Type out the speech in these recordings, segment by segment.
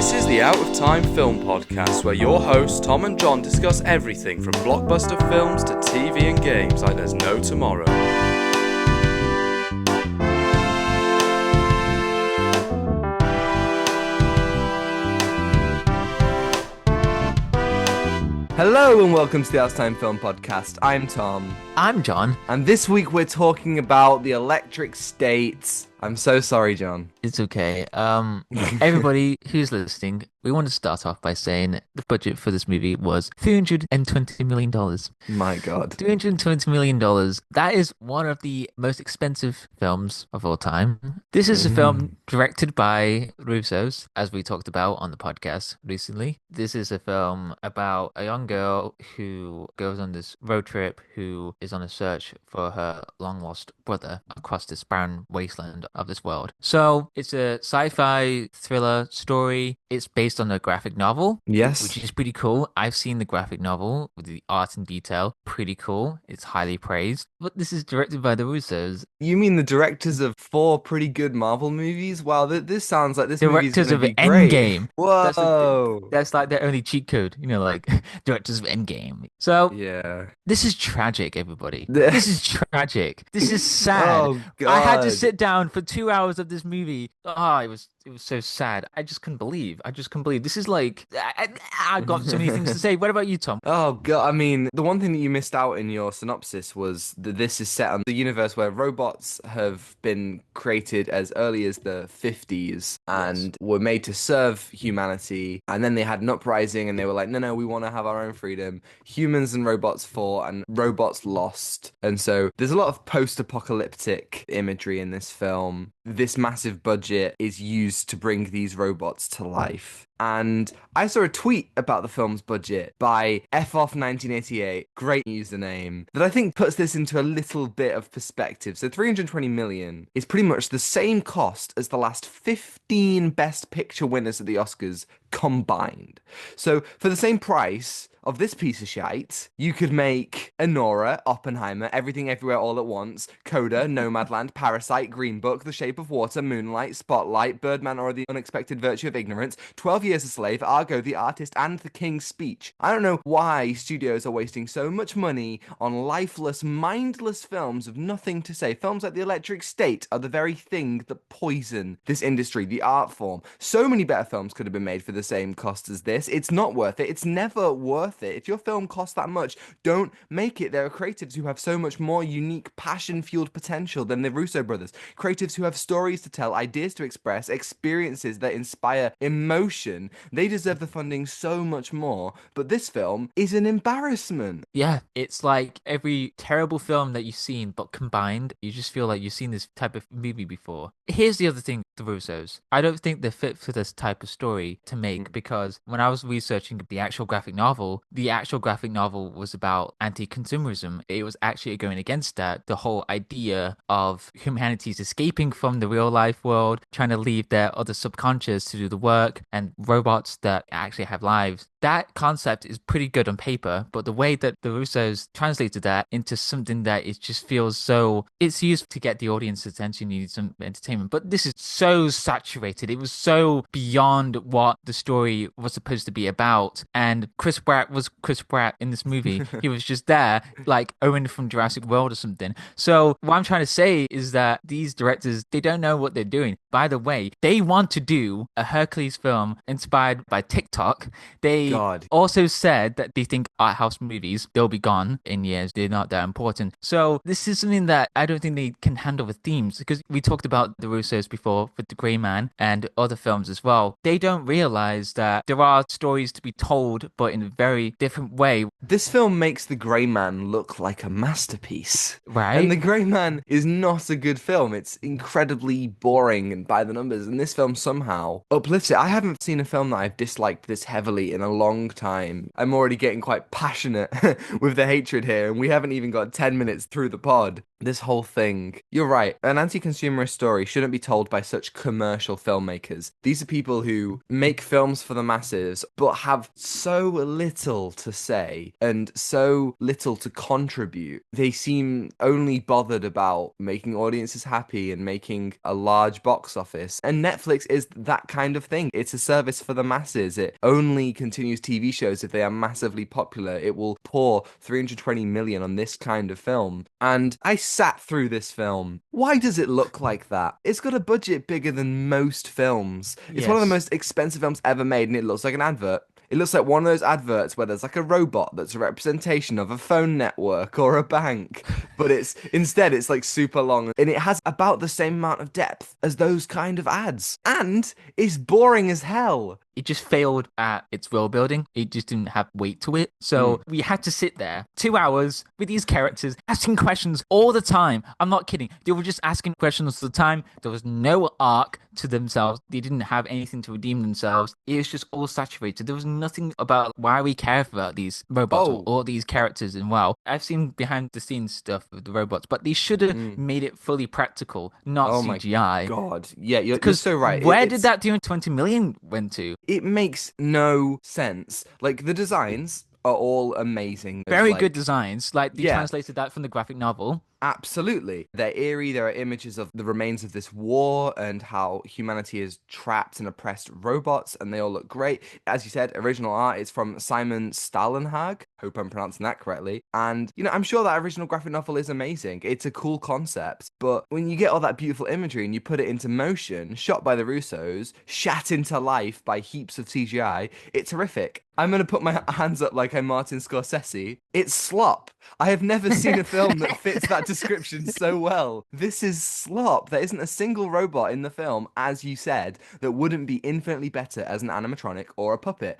This is the Out of Time Film Podcast, where your hosts Tom and John discuss everything from blockbuster films to TV and games like there's no tomorrow. Hello and welcome to the Out of Time Film Podcast. I'm Tom. I'm John. And this week we're talking about the electric state. I'm so sorry, John. It's okay. Everybody who's listening, we want to start off by saying the budget for this movie was $320 million. My God. $320 million. That is one of the most expensive films of all time. This is a film directed by Russo's, as we talked about on the podcast recently. This is a film about a young girl who goes on this road trip, who is on a search for her long-lost brother across this barren wasteland of this world. So it's a sci-fi thriller story. It's based on a graphic novel. Yes. Which is pretty cool. I've seen the graphic novel with the art and detail. Pretty cool. It's highly praised. But this is directed by the Russos. You mean the directors of 4 pretty good Marvel movies? Wow, this sounds like this movie's Directors gonna of be great. Endgame. Whoa. That's like their only cheat code, like directors of Endgame. So Yeah. this is tragic, everybody. This is tragic. This is sad. Oh, God. I had to sit down for 2 hours of this movie. Oh, it was so sad. I just couldn't believe. This is like I've got so many things to say. What about you, Tom? Oh, God. I mean, the one thing that you missed out in your synopsis was that this is set on the universe where robots have been created as early as the 50s and were made to serve humanity. And then they had an uprising and they were like, no, we want to have our own freedom. Humans and robots fought and robots lost. And so there's a lot of post-apocalyptic imagery in this film. This massive budget is used to bring these robots to life. And I saw a tweet about the film's budget by FOff1988, great username, that I think puts this into a little bit of perspective. So 320 million is pretty much the same cost as the last 15 Best Picture winners at the Oscars combined. So for the same price of this piece of shite, you could make Anora, Oppenheimer, Everything Everywhere All at Once, Coda, Nomadland, Parasite, Green Book, The Shape of Water, Moonlight, Spotlight, Birdman or The Unexpected Virtue of Ignorance, 12 Years a Slave, Argo, The Artist, and The King's Speech. I don't know why studios are wasting so much money on lifeless, mindless films of nothing to say. Films like The Electric State are the very thing that poison this industry, the art form. So many better films could have been made for the same cost as this. It's not worth it. It's never worth it. If your film costs that much, don't make it. There are creatives who have so much more unique, passion-fueled potential than the Russo brothers. Creatives who have stories to tell, ideas to express, experiences that inspire emotion. They deserve the funding so much more. But this film is an embarrassment. Yeah, it's like every terrible film that you've seen, but combined, you just feel like you've seen this type of movie before. Here's the other thing, the Russos. I don't think they're fit for this type of story to make, because when I was researching the actual graphic novel was about anti-consumerism. It was actually going against that, the whole idea of humanity's escaping from the real life world, trying to leave their other subconscious to do the work, and robots that actually have lives. That concept is pretty good on paper, but the way that the Russos translated that into something that it just feels so... It's used to get the audience's attention, you need some entertainment, but this is so saturated. It was so beyond what the story was supposed to be about, and Chris Pratt was Chris Pratt in this movie. He was just there, like Owen from Jurassic World or something. So what I'm trying to say is that these directors, they don't know what they're doing. By the way, they want to do a Hercules film inspired by TikTok. They also said that they think art house movies, they'll be gone in years. They're not that important. So this is something that I don't think they can handle with themes, because we talked about the Russos before with The Grey Man and other films as well. They don't realize that there are stories to be told, but in a very different way. This film makes The Grey Man look like a masterpiece. Right. And The Grey Man is not a good film. It's incredibly boring and by the numbers, and this film somehow uplifts it. I haven't seen a film that I've disliked this heavily in a long time. I'm already getting quite passionate with the hatred here, and we haven't even got 10 minutes through the pod. this whole thing. You're right. An anti-consumerist story shouldn't be told by such commercial filmmakers. These are people who make films for the masses, but have so little to say and so little to contribute. They seem only bothered about making audiences happy and making a large box office. And Netflix is that kind of thing. It's a service for the masses. It only continues TV shows if they are massively popular. It will pour 320 million on this kind of film. And I sat through this film. Why does it look like that? It's got a budget bigger than most films. It's one of the Yes. most expensive films ever made, and it looks like an advert. It looks like one of those adverts where there's like a robot that's a representation of a phone network or a bank, but it's like super long and it has about the same amount of depth as those kind of ads. And it's boring as hell. It just failed at its world building. It just didn't have weight to it. So we had to sit there 2 hours with these characters asking questions all the time. I'm not kidding. They were just asking questions all the time. There was no arc to themselves. They didn't have anything to redeem themselves. It was just all saturated. There was nothing about why we care about these robots or Oh, all these characters. And wow, I've seen behind the scenes stuff with the robots, but they should have made it fully practical, not oh my CGI. God. Yeah, you're Because so right. where did that 220 million went to? It makes no sense. Like the designs are all amazing. There's Very good like designs. Like they yeah, translated that from the graphic novel. absolutely. They're eerie. There are images of the remains of this war and how humanity is trapped and oppressed robots, and they all look great. As you said, original art is from Simon Stalenhag. Hope I'm pronouncing that correctly. And, I'm sure that original graphic novel is amazing. It's a cool concept. But when you get all that beautiful imagery and you put it into motion, shot by the Russos, shat into life by heaps of CGI, it's horrific. I'm going to put my hands up like I'm Martin Scorsese. It's slop. I have never seen a film that fits that description so well. This is slop. There isn't a single robot in the film, as you said, that wouldn't be infinitely better as an animatronic or a puppet.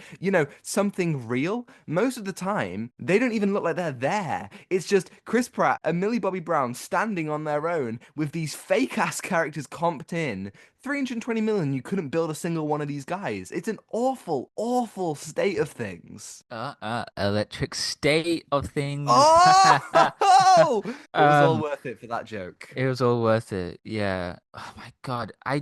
Something real. Most of the time, they don't even look like they're there. It's just Chris Pratt and Millie Bobby Brown standing on their own with these fake ass characters comped in. 320 million, you couldn't build a single one of these guys. It's an awful, awful state of things. Electric state of things. Oh! It was all um, worth it for that joke. it was all worth it. Yeah. Oh my God. I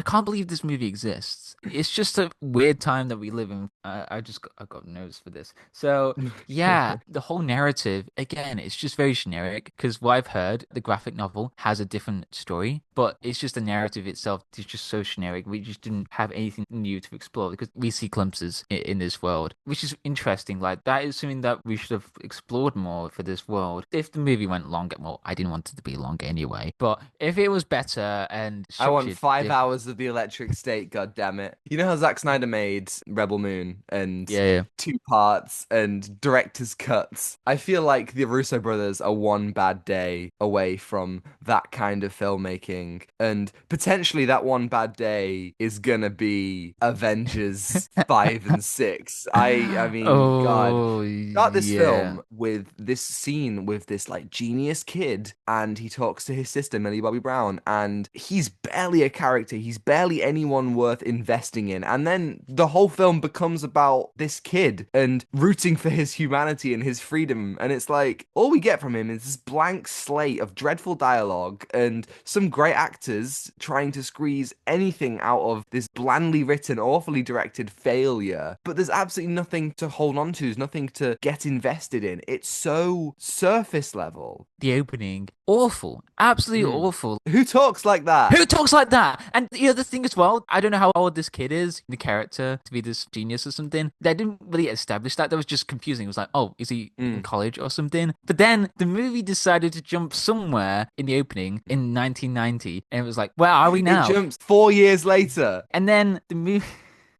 can't believe this movie exists. It's just a weird time that we live in. I got notes for this. So yeah, the whole narrative, again, it's just very generic because what I've heard, the graphic novel has a different story, but it's just the narrative itself is just so generic. We just didn't have anything new to explore because we see glimpses in this world, which is interesting. Like that is something that we should have explored more for this world. If the movie went longer, well, I didn't want it to be longer anyway, but if it was better and I want structured, 5 hours of the electric state, god damn it. You know how Zack Snyder made Rebel Moon and yeah, yeah. two parts and director's cuts? I feel like the Russo brothers are one bad day away from that kind of filmmaking. And potentially that one bad day is gonna be Avengers 5 and 6. I mean, God. Oh Start this yeah. film with this scene with this like genius kid, and he talks to his sister Millie Bobby Brown, and he's barely a character. He's barely anyone worth investing in. And then the whole film becomes about this kid and rooting for his humanity and his freedom. And it's like all we get from him is this blank slate of dreadful dialogue and some great actors trying to squeeze anything out of this blandly written, awfully directed failure. But there's absolutely nothing to hold on to. There's nothing to get invested in. It's so surface level. The opening, awful, absolutely Mm. awful. Who talks like that? Who talks like that? And the other thing as well, I don't know how old this kid is, the character, to be this genius or something. They didn't really establish that. That was just confusing. It was like, oh, is he in Mm. college or something? But then the movie decided to jump somewhere in the opening in 1990, and it was like, where are we It now? jumps 4 years later. And then the movie.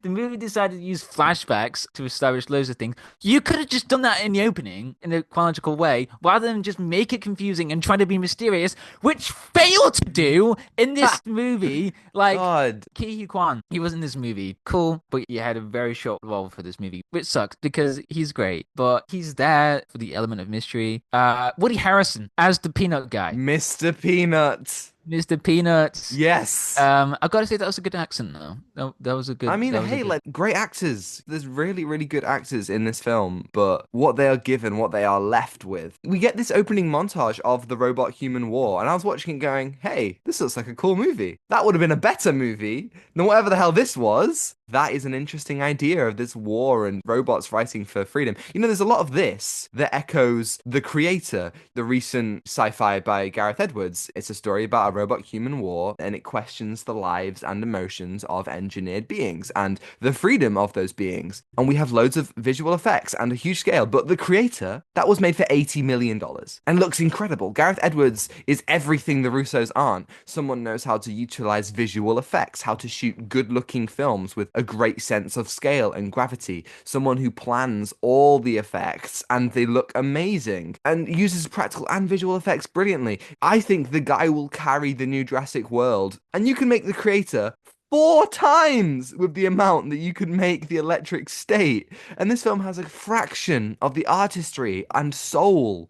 The movie decided to use flashbacks to establish loads of things. You could have just done that in the opening in a chronological way, rather than just make it confusing and try to be mysterious, which failed to do in this movie. Like God. Quan, he was in this movie, cool, but he had a very short role for this movie, which sucks because he's great, but he's there for the element of mystery. Woody Harrelson as the peanut guy. Mr. Peanut. Mr. Peanuts. Yes. I gotta say that was a good accent though. That was a I good. mean, That was a hey, good. like great actors. There's really, really good actors in this film, but what they are given, what they are left with. We get this opening montage of the robot human war, and I was watching it going, hey, this looks like a cool movie. That would have been a better movie than whatever the hell this was. That is an interesting idea of this war and robots fighting for freedom. You know, there's a lot of this that echoes The Creator, the recent sci-fi by Gareth Edwards. It's a story about a robot-human war, and it questions the lives and emotions of engineered beings and the freedom of those beings. And we have loads of visual effects and a huge scale. But The Creator, that was made for $80 million and looks incredible. Gareth Edwards is everything the Russos aren't. Someone knows how to utilize visual effects, how to shoot good-looking films with a great sense of scale and gravity. Someone who plans all the effects and they look amazing and uses practical and visual effects brilliantly. I think the guy will carry the new Jurassic World, and you can make The Creator 4 times with the amount that you could make the Electric State. And this film has a fraction of the artistry and soul.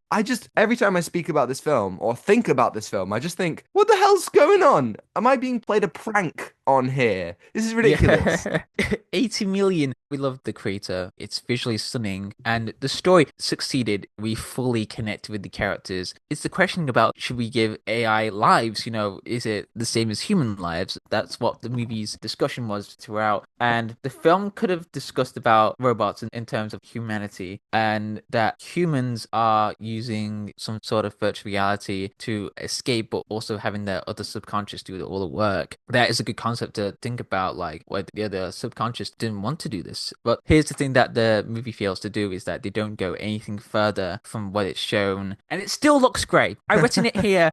Every time I speak about this film or think about this film, I just think, what the hell's going on? Am I being played a prank on here? This is ridiculous. Yeah, 80 million. We love The Creator. It's visually stunning, and the story succeeded. We fully connect with the characters. It's the question about should we give AI lives? You know, is it the same as human lives? That's what the movie's discussion was throughout. And the film could have discussed about robots in terms of humanity, and that humans are using some sort of virtual reality to escape, but also having their other subconscious do all the work. That is a good concept to think about, like where the other subconscious didn't want to do this. But here's the thing that the movie fails to do is that they don't go anything further from what it's shown, and it still looks great. I've written it here.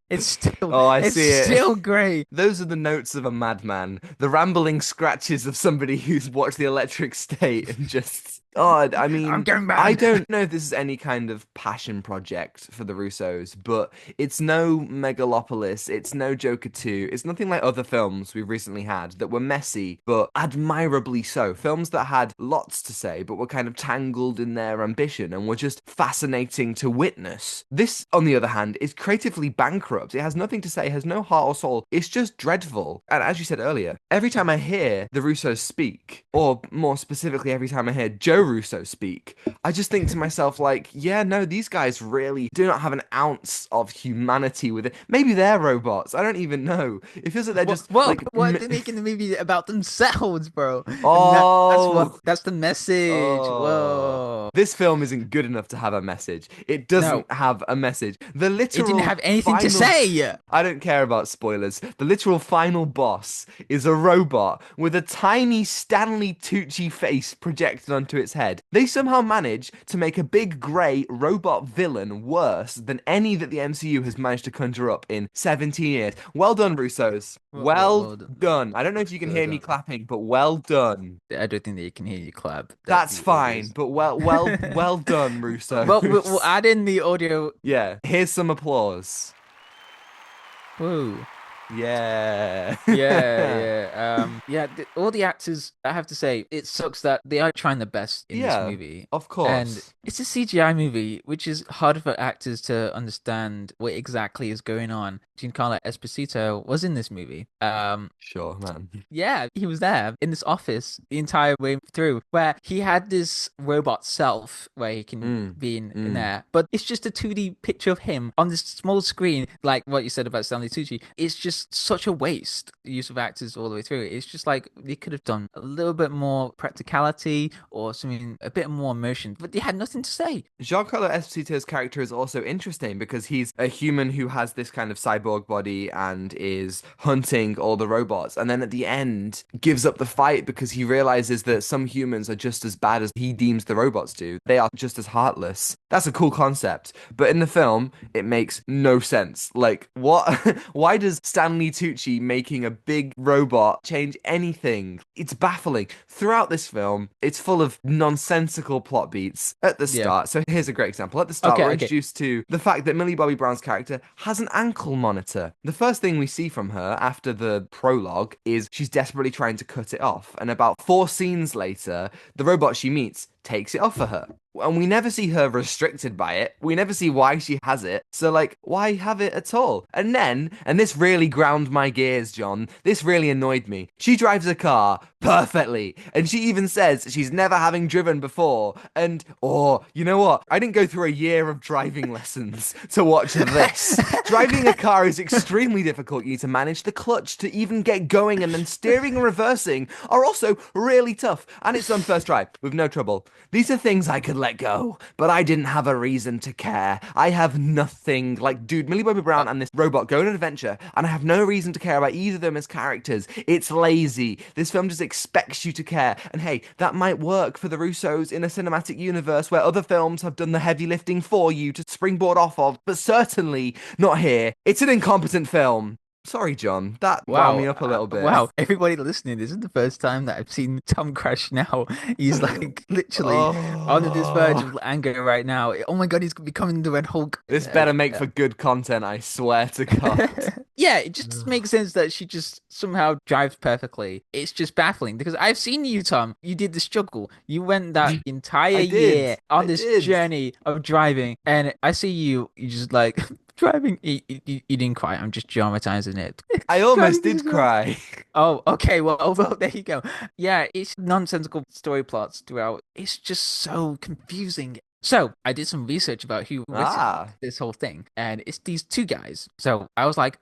Oh, I It's see it. still great. Those are the notes of a madman, the rambling scratches of somebody who's watched the Electric State and just. God, I I'm mean, going I mad. don't know if this is any kind of passion project for the Russos, but it's no Megalopolis, it's no Joker 2, it's nothing like other films we've recently had that were messy, but admirably so. Films that had lots to say, but were kind of tangled in their ambition and were just fascinating to witness. This, on the other hand, is creatively bankrupt. It has nothing to say, has no heart or soul. It's just dreadful. And as you said earlier, every time I hear the Russos speak, or more specifically, every time I hear Joe Russo speak, I just think to myself, like, yeah, no, these guys really do not have an ounce of humanity with it. Maybe they're robots. I don't even know. It feels like they're just like. What are they making the movie about themselves, bro? And Oh, that's the message. oh. Whoa. This film isn't good enough to have a message. It No, doesn't have a message. The it didn't literal have anything to final. say. I don't care about spoilers. The literal final boss is a robot with a tiny Stanley Tucci face projected onto its head. They somehow manage to make a big grey robot villain worse than any that the MCU has managed to conjure up in 17 years. Well done, Russos. Well Well done. done. I don't know if you can Well hear me done. clapping, but well done. I don't think that you can hear you clap. That That's the audio fine, is. but well done, Well, we'll Russos. add in the audio. Yeah, here's some applause. Whoa. Yeah. Yeah. All the actors, I have to say, it sucks that they are trying their best in this Yeah, movie, of and course. it's a CGI movie, which is hard for actors to understand what exactly is going on. Giancarlo Esposito was in this movie. Sure, man. Yeah, he was there in this office the entire way through, where he had this robot self where he can Mm, be in mm. there, but it's just a 2D picture of him on this small screen, like what you said about Stanley Tucci. It's just such a waste use of actors all the way through. It's just like they could have done a little bit more practicality or something, a bit more emotion, but they had nothing to say. Giancarlo Esposito's character is also interesting because he's a human who has this kind of cyborg body and is hunting all the robots. And then at the end, gives up the fight because he realizes that some humans are just as bad as he deems the robots do. They are just as heartless. That's a cool concept. But in the film, it makes no sense. Like, what? Why does Stanley Tucci making a big robot change anything? It's baffling. Throughout this film, it's full of nonsensical plot beats at the Yeah. start. So here's a great example. At the start, Okay, we're okay. introduced to the fact that Millie Bobby Brown's character has an ankle monitor. The first thing we see from her after the prologue is she's desperately trying to cut it off. And about 4 scenes later, the robot she meets takes it off for her. And we never see her restricted by it. We never see why she has it. So, like, why have it at all? And then, and this really ground my gears, John, this really annoyed me. She drives a car perfectly. And she even says she's never having driven before. And, oh, you know what? I didn't go through a year of driving lessons to watch this. Driving a car is extremely difficult. You need to manage the clutch to even get going, and then steering and reversing are also really tough. And it's on first try with no trouble. These are things I could let go, but I didn't have a reason to care. I have nothing. Like, dude, Millie Bobby Brown and this robot go on an adventure, and I have no reason to care about either of them as characters. It's lazy. This film just expects you to care. And hey, that might work for the Russos in a cinematic universe where other films have done the heavy lifting for you to springboard off of, but certainly not here. It's an incompetent film. Sorry, John. That wound me up a little bit. Wow, everybody listening, this is the first time that I've seen Tom crash now. He's like literally on this verge of anger right now. Oh my God, he's becoming the Red Hulk. This better make for good content, I swear to God. Yeah, it just makes sense that she just somehow drives perfectly. It's just baffling because I've seen you, Tom. You did the struggle. You went that entire year on this journey of driving, and I see you just like driving. You didn't cry. I'm just dramatizing it. I almost did cry. Oh, okay. Well, there you go. Yeah, it's nonsensical story plots throughout. It's just so confusing. So I did some research about who wrote this whole thing, and it's these two guys. So I was like,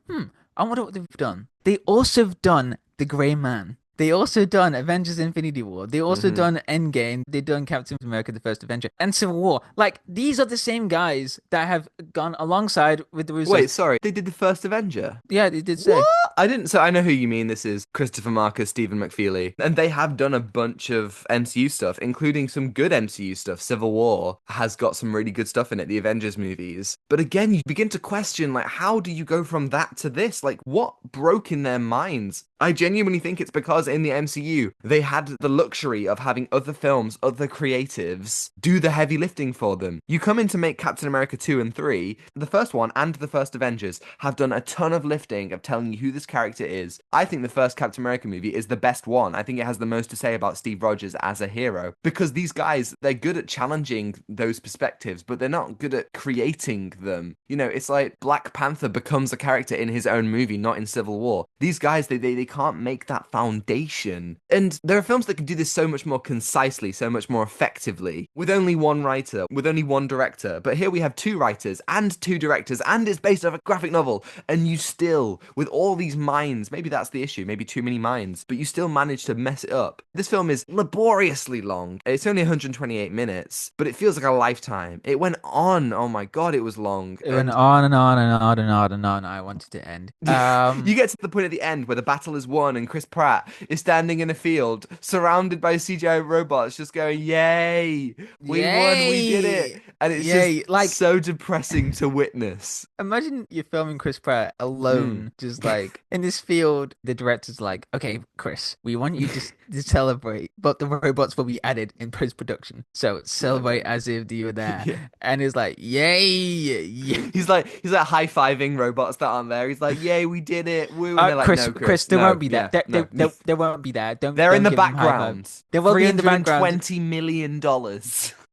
I wonder what they've done. They also have done The Grey Man. They also done Avengers Infinity War. They also done Endgame. They done Captain America, The First Avenger, and Civil War. Like, these are the same guys that have gone alongside with the Russos. Wait, sorry. They did The First Avenger? Yeah, they did say. What? I didn't. So I know who you mean. This is Christopher Marcus, Stephen McFeely. And they have done a bunch of MCU stuff, including some good MCU stuff. Civil War has got some really good stuff in it, the Avengers movies. But again, you begin to question, like, how do you go from that to this? Like, what broke in their minds? I genuinely think it's because in the MCU, they had the luxury of having other films, other creatives do the heavy lifting for them. You come in to make Captain America 2 and 3, the first one and the first Avengers have done a ton of lifting of telling you who this character is. I think the first Captain America movie is the best one. I think it has the most to say about Steve Rogers as a hero because these guys, they're good at challenging those perspectives, but they're not good at creating them. You know, it's like Black Panther becomes a character in his own movie, not in Civil War. These guys, they can't make that foundation. And there are films that can do this so much more concisely, so much more effectively, with only one writer, with only one director. But here we have two writers and two directors, and it's based off a graphic novel. And you still, with all these minds, maybe that's the issue, maybe too many minds, but you still manage to mess it up. This film is laboriously long. It's only 128 minutes, but it feels like a lifetime. It went on. Oh my God, it was long. It went on and on and on and on and on. I wanted to end. You get to the point at the end where the battle is won and Chris Pratt is standing in a field surrounded by CGI robots just going, yay, we won, we did it. And it's just like so depressing to witness. Imagine you're filming Chris Pratt alone, just like in this field. The director's like, okay, Chris, we want you to celebrate, but the robots will be added in post-production. So celebrate as if you were there. Yeah. And it's like, yay. He's like high-fiving robots that aren't there. He's like, yay, we did it. Woo. And they're like, Chris, no, Chris, they won't be there. They won't be there. They're in the background. They will be in the background. $320 million.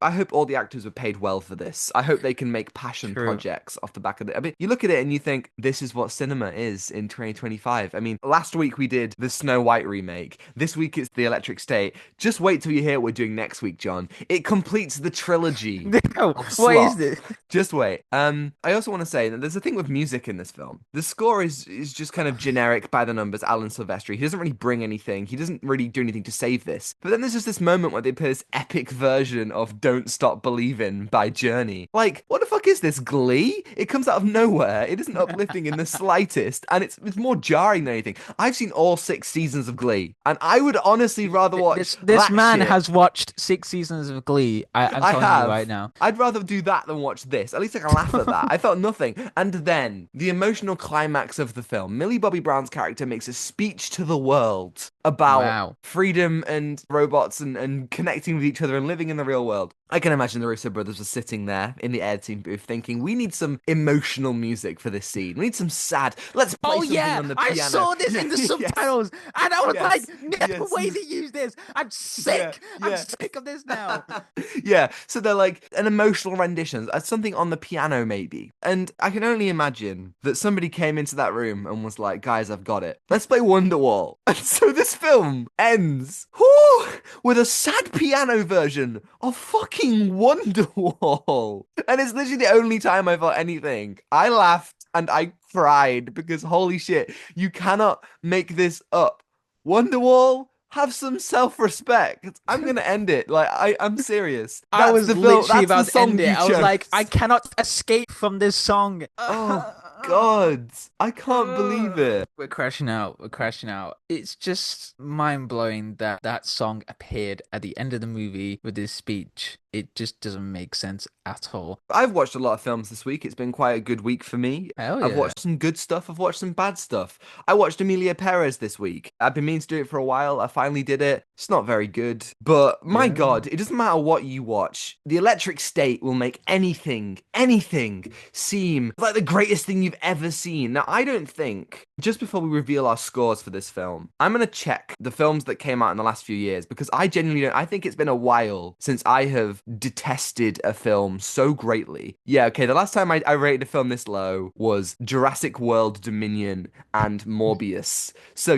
I hope all the actors were paid well for this. I hope they can make passion projects off the back of it. I mean, you look at it and you think, this is what cinema is in 2025. I mean, last week we did the Snow White remake. This week it's The Electric State. Just wait till you hear what we're doing next week, John. It completes the trilogy. What is this? Just wait. I also want to say that there's a thing with music in this film. The score is just kind of generic by the numbers, Alan Silvestri. He doesn't really bring anything. He doesn't really do anything to save this. But then there's just this moment where they play this epic version of Don't Stop Believin' by Journey. Like, what the fuck is this, Glee? It comes out of nowhere. It isn't uplifting in the slightest, and it's more jarring than anything. I've seen all 6 seasons of Glee, and I would honestly rather watch this man has watched 6 seasons of Glee. I'm telling you right now. I'd rather do that than watch this. At least I can laugh at that. I felt nothing. And then, the emotional climax of the film. Millie Bobby Brown's character makes a speech to the world. about Wow. freedom and robots and connecting with each other and living in the real world. I can imagine the Russo brothers were sitting there in the editing booth thinking, we need some emotional music for this scene. We need some sad. Let's play Oh something yeah, on the I piano. saw this Yeah, in the yes, subtitles, and I was like, yes, "No yes. way to use this! I'm Yeah, sick. I'm yeah. sick of this now." Yeah, so they're like an emotional rendition, something on the piano maybe. And I can only imagine that somebody came into that room and was like, guys, I've got it. Let's play Wonderwall. And so this film ends with a sad piano version of fucking Wonderwall. And it's literally the only time I felt anything. I laughed and I cried because holy shit, you cannot make this up. Wonderwall, have some self-respect. I'm gonna end it. Like I'm serious. I That's was the film. literally That's the about to end song it. you I was like, I chose. cannot escape from this song. Oh God, I can't believe it. We're crashing out. We're crashing out. It's just mind blowing that that song appeared at the end of the movie with this speech. It just doesn't make sense at all. I've watched a lot of films this week. It's been quite a good week for me. Hell I've yeah. watched some good stuff. I've watched some bad stuff. I watched Emilia Perez this week. I've been meaning to do it for a while. I finally did it. It's not very good, but my Yeah. God, it doesn't matter what you watch. The Electric State will make anything seem like the greatest thing you've ever seen. Now, I don't think, just before we reveal our scores for this film, I'm going to check the films that came out in the last few years because I genuinely don't. I think it's been a while since I have detested a film so greatly. Yeah, okay, the last time I rated a film this low was Jurassic World Dominion and Morbius. So,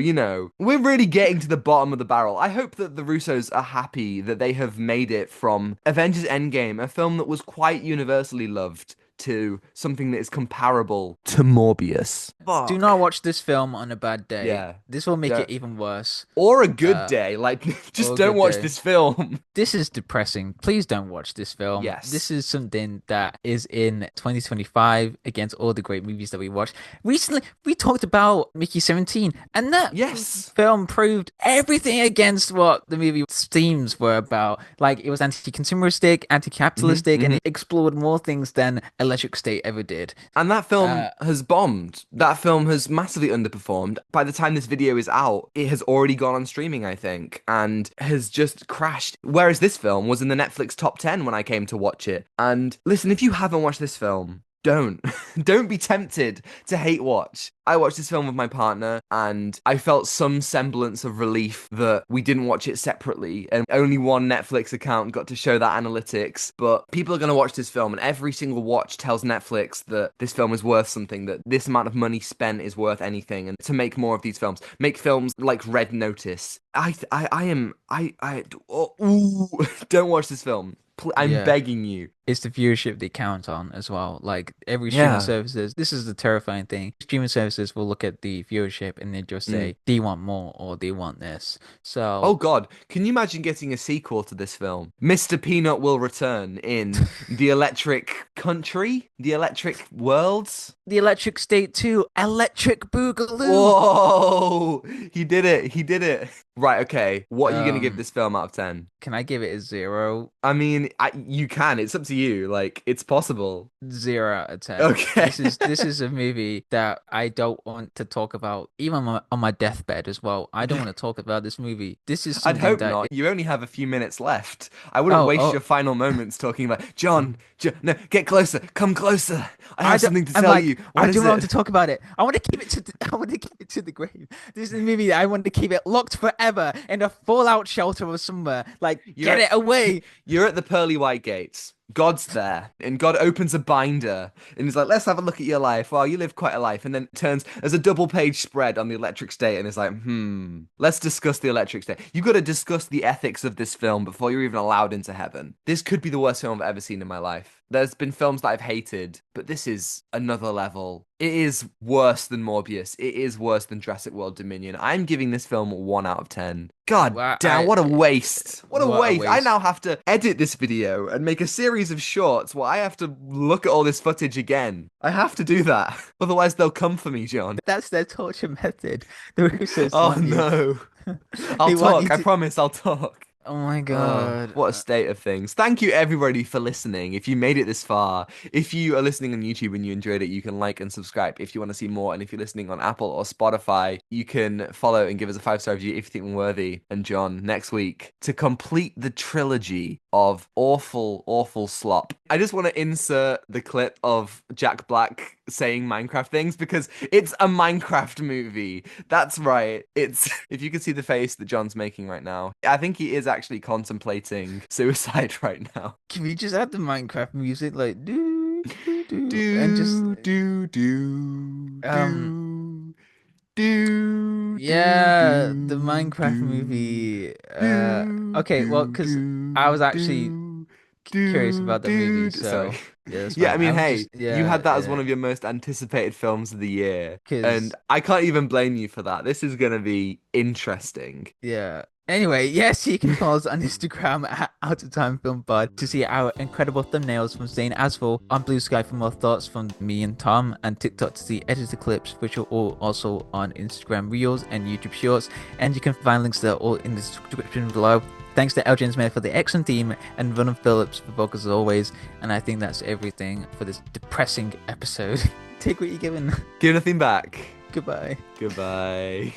we're really getting to the bottom of the barrel. I hope that the Russos are happy that they have made it from Avengers Endgame, a film that was quite universally loved, to something that is comparable to Morbius. Do not Fuck. watch this film on a bad day. Yeah. This will make Yeah. it even worse. Or a good Uh, day. Like, just or a don't good watch day. this film. This is depressing. Please don't watch this film. This Yes. is something that is in 2025 against all the great movies that we watched. Recently, we talked about Mickey 17, and that Yes. film proved everything against what the movie themes were about. Like, it was anti-consumeristic, anti-capitalistic, and it explored more things than Electric State ever did. And that film Uh, has bombed. That film has massively underperformed. By the time this video is out, it has already gone on streaming, I think, and has just crashed. Whereas this film was in the Netflix top 10 when I came to watch it. And listen, if you haven't watched this film, don't. Don't be tempted to hate watch. I watched this film with my partner and I felt some semblance of relief that we didn't watch it separately and only one Netflix account got to show that analytics. But people are going to watch this film and every single watch tells Netflix that this film is worth something, that this amount of money spent is worth anything, and to make more of these films, make films like Red Notice. Ooh, don't watch this film. I'm yeah. begging you. It's the viewership they count on as well. Like every streaming Yeah. services, this is the terrifying thing. Streaming services will look at the viewership and they just Mm. say, do you want more or do you want this? Oh So God, can you imagine getting a sequel to this film? Mr. Peanut will return in The Electric Country, The Electric Worlds. the Electric State 2, Electric Boogaloo. Whoa, he did it. He did it. Right, okay. What are you going to give Um, this film out of 10? can I give it a 0? I mean, you can. It's up to you. Like, it's possible. 0 out of 10. Okay. This is a movie that I don't want to talk about, even on my deathbed as well. I don't want to talk about this movie. This is I'd something hope that not. You only have a few minutes left. I wouldn't oh waste oh your final moments talking about John, no, get closer. Come closer. I I have don't, something to I'm tell like, you. I What is don't want it? to talk about it. I want to keep it to I want to keep it to the grave. This is a movie that I want to keep it locked forever in a fallout shelter or somewhere. Like, You're get at, it away. you're at the pearly white gates. God's there, and God opens a binder, and he's like, "Let's have a look at your life. Well, you live quite a life." And then turns as a double-page spread on the Electric State, and is like, let's discuss the Electric State. You got to discuss the ethics of this film before you're even allowed into heaven. This could be the worst film I've ever seen in my life. There's been films that I've hated, but this is another level. It is worse than Morbius. It is worse than Jurassic World Dominion. I'm giving this film 1 out of 10. God Well, damn, what a waste. What a what a waste. I waste. now have to edit this video and make a series of shorts where I have to look at all this footage again. I have to do that. Otherwise, they'll come for me, John. That's their torture method. The Russos Oh want you. no. I'll They want you talk. I to promise I'll talk. Oh my Oh, god. what a state of things. Thank you everybody for listening. If you made it this far, if you are listening on YouTube and you enjoyed it, you can like and subscribe if you want to see more. And if you're listening on Apple or Spotify, you can follow and give us a 5-star review if you think we're worthy. And John, next week, to complete the trilogy of awful, awful slop, I just want to insert the clip of Jack Black saying Minecraft things because it's a Minecraft movie. That's right. It's, if you can see the face that John's making right now, I think he is actually contemplating suicide right now. Can we just add the Minecraft music like do do do and just Do, do, do, um do, do, do, yeah, the do, Minecraft do, movie. do, Okay, well, do, because I was actually do, curious do, about the movie, do. Sorry. so yeah, that's Yeah, fine. I mean, I'm hey, just you yeah, had that as one yeah, of your most anticipated films of the year, and because I can't even blame you for that. This is gonna be interesting. yeah. Anyway, yes, you can follow us on Instagram at Out of Time Film Pod to see our incredible thumbnails from Zain Afzal, on Blue Sky for more thoughts from me and Tom, and TikTok to see edited clips, which are all also on Instagram Reels and YouTube Shorts. And you can find links that are all in the description below. Thanks to Jones-Meyer for the excellent theme and Ronan Phillips for vocals as always. And I think that's everything for this depressing episode. Take what you're given. Give nothing back. Goodbye. Goodbye.